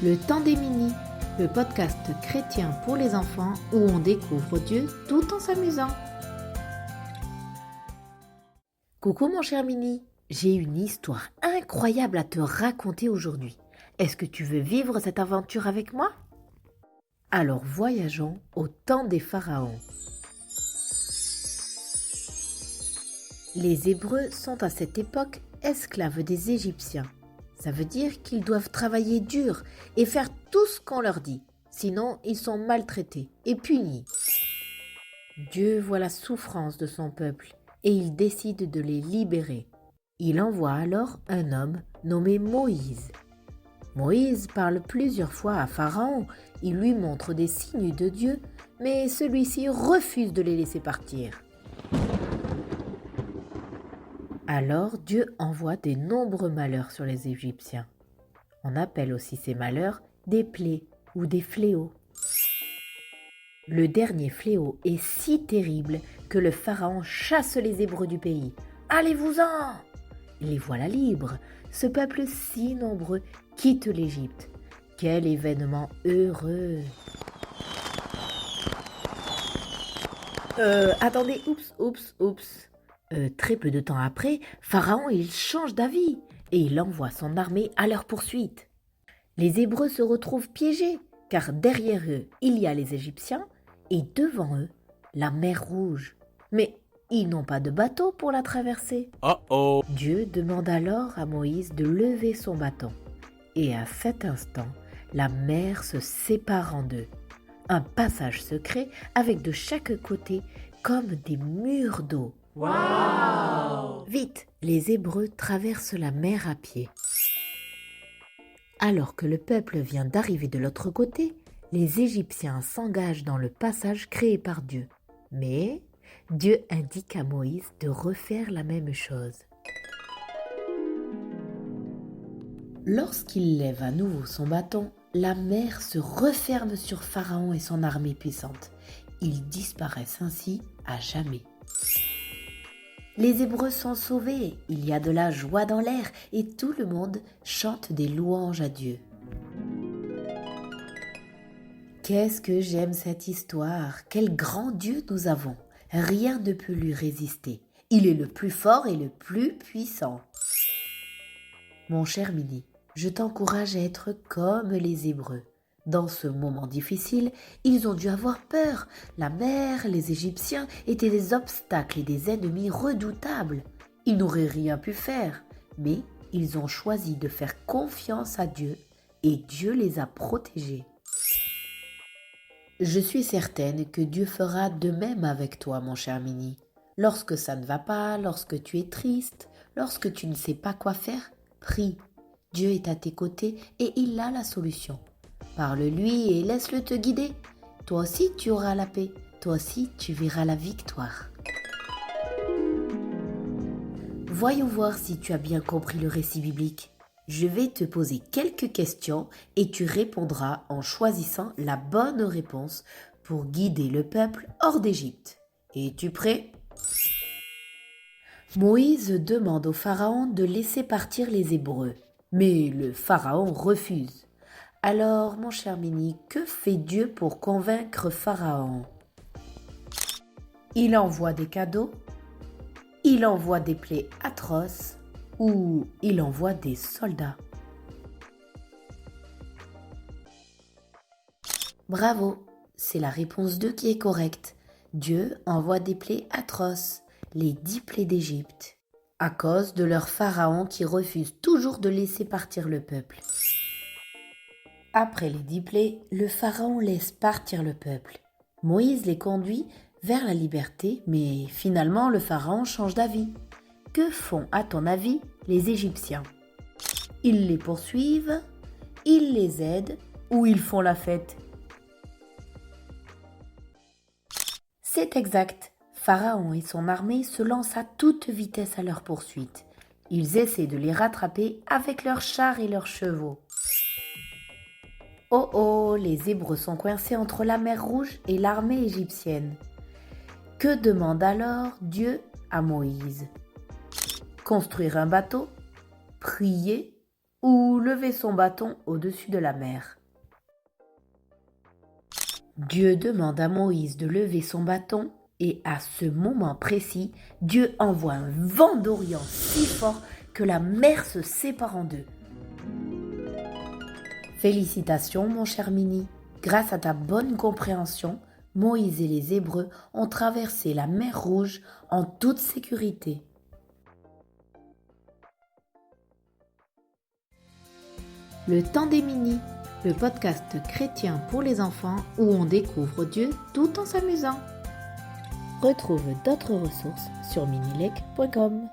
Le temps des minis, le podcast chrétien pour les enfants où on découvre Dieu tout en s'amusant. Coucou mon cher mini, j'ai une histoire incroyable à te raconter aujourd'hui. Est-ce que tu veux vivre cette aventure avec moi? Alors voyageons au temps des pharaons. Les Hébreux sont à cette époque esclaves des Égyptiens. Ça veut dire qu'ils doivent travailler dur et faire tout ce qu'on leur dit. Sinon, ils sont maltraités et punis. Dieu voit la souffrance de son peuple et il décide de les libérer. Il envoie alors un homme nommé Moïse. Moïse parle plusieurs fois à Pharaon, il lui montre des signes de Dieu, mais celui-ci refuse de les laisser partir. Alors Dieu envoie de nombreux malheurs sur les Égyptiens. On appelle aussi ces malheurs des plaies ou des fléaux. Le dernier fléau est si terrible que le pharaon chasse les Hébreux du pays. Allez-vous-en! Les voilà libres. Ce peuple si nombreux quitte l'Égypte. Quel événement heureux! Attendez, oups. Très peu de temps après, Pharaon il change d'avis et il envoie son armée à leur poursuite. Les Hébreux se retrouvent piégés car derrière eux il y a les Égyptiens et devant eux la mer Rouge. Mais ils n'ont pas de bateau pour la traverser. Uh-oh. Dieu demande alors à Moïse de lever son bâton et à cet instant la mer se sépare en deux. Un passage secret avec de chaque côté comme des murs d'eau. Wow! Vite, les Hébreux traversent la mer à pied. Alors que le peuple vient d'arriver de l'autre côté, les Égyptiens s'engagent dans le passage créé par Dieu. Mais Dieu indique à Moïse de refaire la même chose. Lorsqu'il lève à nouveau son bâton, la mer se referme sur Pharaon et son armée puissante. Ils disparaissent ainsi à jamais. Les Hébreux sont sauvés, il y a de la joie dans l'air et tout le monde chante des louanges à Dieu. Qu'est-ce que j'aime cette histoire! Quel grand Dieu nous avons! Rien ne peut lui résister. Il est le plus fort et le plus puissant. Mon cher Mini, je t'encourage à être comme les Hébreux. Dans ce moment difficile, ils ont dû avoir peur. La mer, les Égyptiens étaient des obstacles et des ennemis redoutables. Ils n'auraient rien pu faire, mais ils ont choisi de faire confiance à Dieu et Dieu les a protégés. Je suis certaine que Dieu fera de même avec toi, mon cher Mini. Lorsque ça ne va pas, lorsque tu es triste, lorsque tu ne sais pas quoi faire, prie. Dieu est à tes côtés et il a la solution. Parle-lui et laisse-le te guider. Toi aussi, tu auras la paix. Toi aussi, tu verras la victoire. Voyons voir si tu as bien compris le récit biblique. Je vais te poser quelques questions et tu répondras en choisissant la bonne réponse pour guider le peuple hors d'Égypte. Es-tu prêt? Moïse demande au pharaon de laisser partir les Hébreux, mais le pharaon refuse. Alors, mon cher Mini, que fait Dieu pour convaincre Pharaon? Il envoie des cadeaux, il envoie des plaies atroces ou il envoie des soldats. Bravo, c'est la réponse 2 qui est correcte. Dieu envoie des plaies atroces, les 10 plaies d'Égypte, à cause de leur Pharaon qui refuse toujours de laisser partir le peuple. Après les 10 plaies, le pharaon laisse partir le peuple. Moïse les conduit vers la liberté, mais finalement le pharaon change d'avis. Que font, à ton avis, les Égyptiens? Ils les poursuivent, ils les aident ou ils font la fête? C'est exact. Pharaon et son armée se lancent à toute vitesse à leur poursuite. Ils essaient de les rattraper avec leurs chars et leurs chevaux. Oh, les Hébreux sont coincés entre la mer Rouge et l'armée égyptienne. Que demande alors Dieu à Moïse? Construire un bateau? Prier? ou lever son bâton au-dessus de la mer. Dieu demande à Moïse de lever son bâton et à ce moment précis, Dieu envoie un vent d'Orient si fort que la mer se sépare en deux. Félicitations mon cher Mini, grâce à ta bonne compréhension, Moïse et les Hébreux ont traversé la mer Rouge en toute sécurité. Le temps des Mini, le podcast chrétien pour les enfants où on découvre Dieu tout en s'amusant. Retrouve d'autres ressources sur minilec.com.